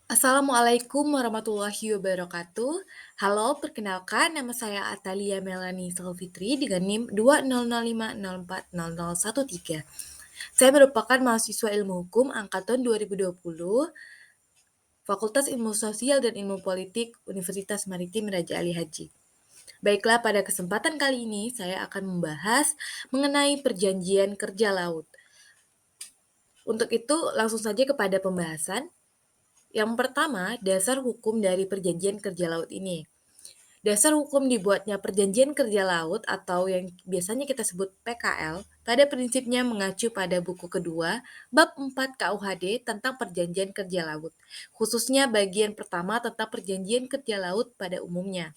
Assalamualaikum warahmatullahi wabarakatuh. Halo, perkenalkan nama saya Atalia Melani Salfitri dengan NIM 20050404113. Saya merupakan mahasiswa Ilmu Hukum angkatan 2020, Fakultas Ilmu Sosial dan Ilmu Politik Universitas Maritim Raja Ali Haji. Baiklah, pada kesempatan kali ini saya akan membahas mengenai perjanjian kerja laut. Untuk itu, langsung saja kepada pembahasan. Yang pertama, dasar hukum dari perjanjian kerja laut ini. Dasar hukum dibuatnya perjanjian kerja laut atau yang biasanya kita sebut PKL pada prinsipnya mengacu pada buku kedua bab 4 KUHD tentang perjanjian kerja laut, khususnya bagian pertama tentang perjanjian kerja laut pada umumnya.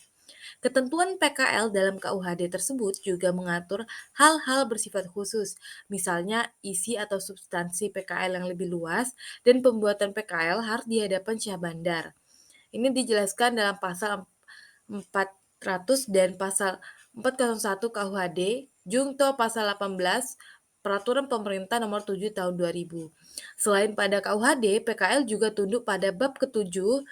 Ketentuan PKL dalam KUHD tersebut juga mengatur hal-hal bersifat khusus, misalnya isi atau substansi PKL yang lebih luas dan pembuatan PKL harus di hadapan Syah Bandar. Ini dijelaskan dalam pasal 400 dan pasal 401 KUHD, Jungto pasal 18 Peraturan Pemerintah Nomor 7 Tahun 2000. Selain pada KUHD, PKL juga tunduk pada bab ketujuh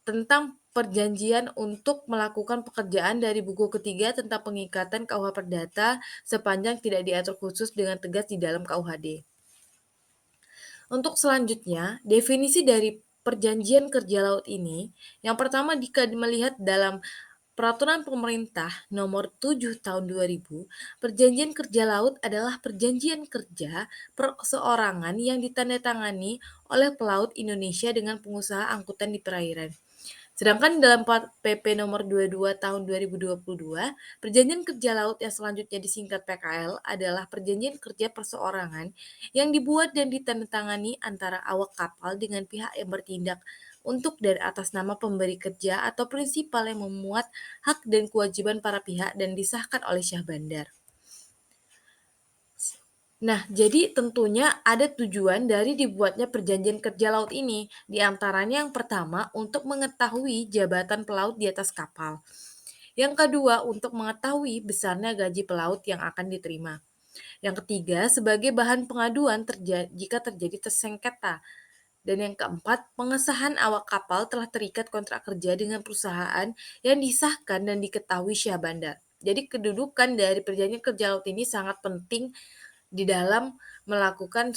tentang perjanjian untuk melakukan pekerjaan dari buku ketiga tentang pengikatan KUH Perdata sepanjang tidak diatur khusus dengan tegas di dalam KUHD. Untuk selanjutnya, definisi dari perjanjian kerja laut ini, yang pertama jika melihat dalam Peraturan Pemerintah Nomor 7 Tahun 2000, perjanjian kerja laut adalah perjanjian kerja perseorangan yang ditandatangani oleh pelaut Indonesia dengan pengusaha angkutan di perairan. Sedangkan dalam PP nomor 22 tahun 2022, perjanjian kerja laut yang selanjutnya disingkat PKL adalah perjanjian kerja perseorangan yang dibuat dan ditandatangani antara awak kapal dengan pihak yang bertindak untuk dan atas nama pemberi kerja atau prinsipal yang memuat hak dan kewajiban para pihak dan disahkan oleh Syah Bandar. Nah, jadi tentunya ada tujuan dari dibuatnya perjanjian kerja laut ini. Di antaranya yang pertama, untuk mengetahui jabatan pelaut di atas kapal. Yang kedua, untuk mengetahui besarnya gaji pelaut yang akan diterima. Yang ketiga, sebagai bahan pengaduan jika terjadi tersengketa. Dan yang keempat, pengesahan awak kapal telah terikat kontrak kerja dengan perusahaan yang disahkan dan diketahui Syah Bandar. Jadi kedudukan dari perjanjian kerja laut ini sangat penting di dalam melakukan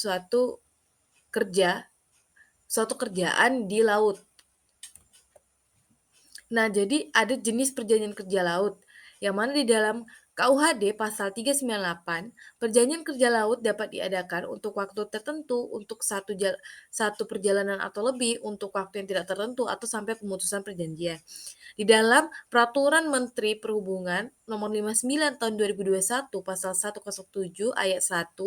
kerja, suatu kerjaan di laut. Nah, jadi ada jenis perjanjian kerja laut, yang mana di dalam KUHD pasal 398, perjanjian kerja laut dapat diadakan untuk waktu tertentu, untuk satu perjalanan atau lebih, untuk waktu yang tidak tertentu, atau sampai pemutusan perjanjian. Di dalam Peraturan Menteri Perhubungan Nomor 59 Tahun 2021 Pasal 107 Ayat 1,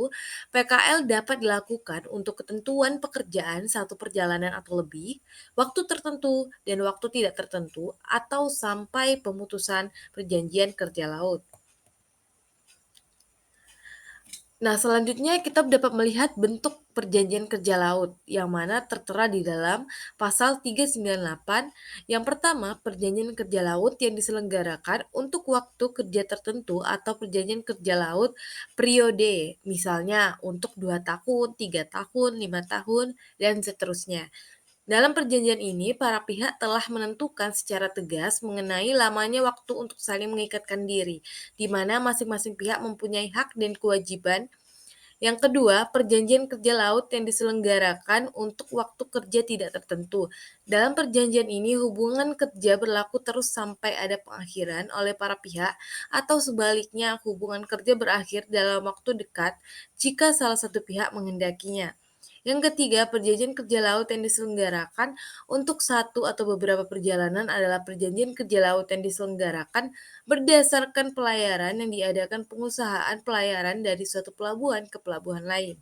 PKL dapat dilakukan untuk ketentuan pekerjaan satu perjalanan atau lebih, waktu tertentu dan waktu tidak tertentu, atau sampai pemutusan perjanjian kerja laut. Nah, selanjutnya kita dapat melihat bentuk perjanjian kerja laut yang mana tertera di dalam pasal 398. Yang pertama, perjanjian kerja laut yang diselenggarakan untuk waktu kerja tertentu atau perjanjian kerja laut periode, misalnya untuk 2 tahun, 3 tahun, 5 tahun, dan seterusnya. Dalam perjanjian ini, para pihak telah menentukan secara tegas mengenai lamanya waktu untuk saling mengikatkan diri, di mana masing-masing pihak mempunyai hak dan kewajiban. Yang kedua, perjanjian kerja laut yang diselenggarakan untuk waktu kerja tidak tertentu. Dalam perjanjian ini, hubungan kerja berlaku terus sampai ada pengakhiran oleh para pihak, atau sebaliknya, hubungan kerja berakhir dalam waktu dekat jika salah satu pihak menghendakinya. Yang ketiga, perjanjian kerja laut yang diselenggarakan untuk satu atau beberapa perjalanan adalah perjanjian kerja laut yang diselenggarakan berdasarkan pelayaran yang diadakan pengusahaan pelayaran dari suatu pelabuhan ke pelabuhan lain.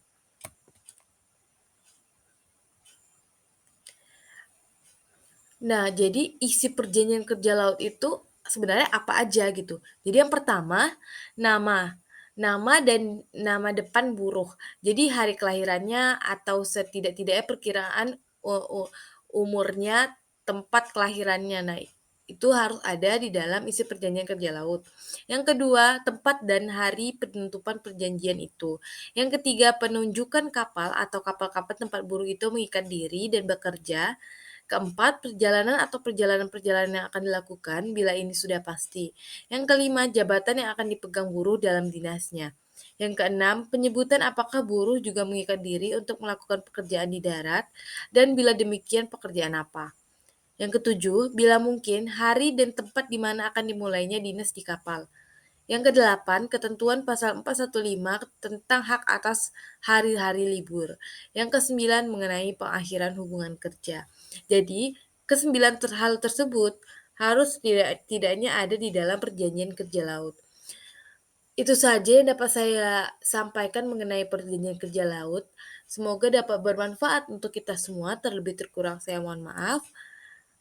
Nah, jadi isi perjanjian kerja laut itu sebenarnya apa aja gitu. Jadi yang pertama, nama. Nama dan nama depan buruh. Jadi hari kelahirannya atau setidak-tidaknya perkiraan umurnya, tempat kelahirannya. Nah, itu harus ada di dalam isi perjanjian kerja laut. Yang kedua, tempat dan hari penutupan perjanjian itu. Yang ketiga, penunjukan kapal atau kapal-kapal tempat buruh itu mengikat diri dan bekerja. Keempat, perjalanan atau perjalanan-perjalanan yang akan dilakukan bila ini sudah pasti. Yang kelima, jabatan yang akan dipegang buruh dalam dinasnya. Yang keenam, penyebutan apakah buruh juga mengikat diri untuk melakukan pekerjaan di darat, dan bila demikian pekerjaan apa. Yang ketujuh, bila mungkin, hari dan tempat di mana akan dimulainya dinas di kapal. Yang kedelapan, ketentuan pasal 415 tentang hak atas hari-hari libur. Yang kesembilan, mengenai pengakhiran hubungan kerja. Jadi, kesembilan hal tersebut harus tidaknya ada di dalam perjanjian kerja laut. Itu saja yang dapat saya sampaikan mengenai perjanjian kerja laut. Semoga dapat bermanfaat untuk kita semua. Terlebih terkurang saya mohon maaf.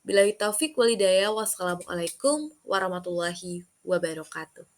Billahi taufik walhidayah. Wassalamualaikum warahmatullahi wabarakatuh.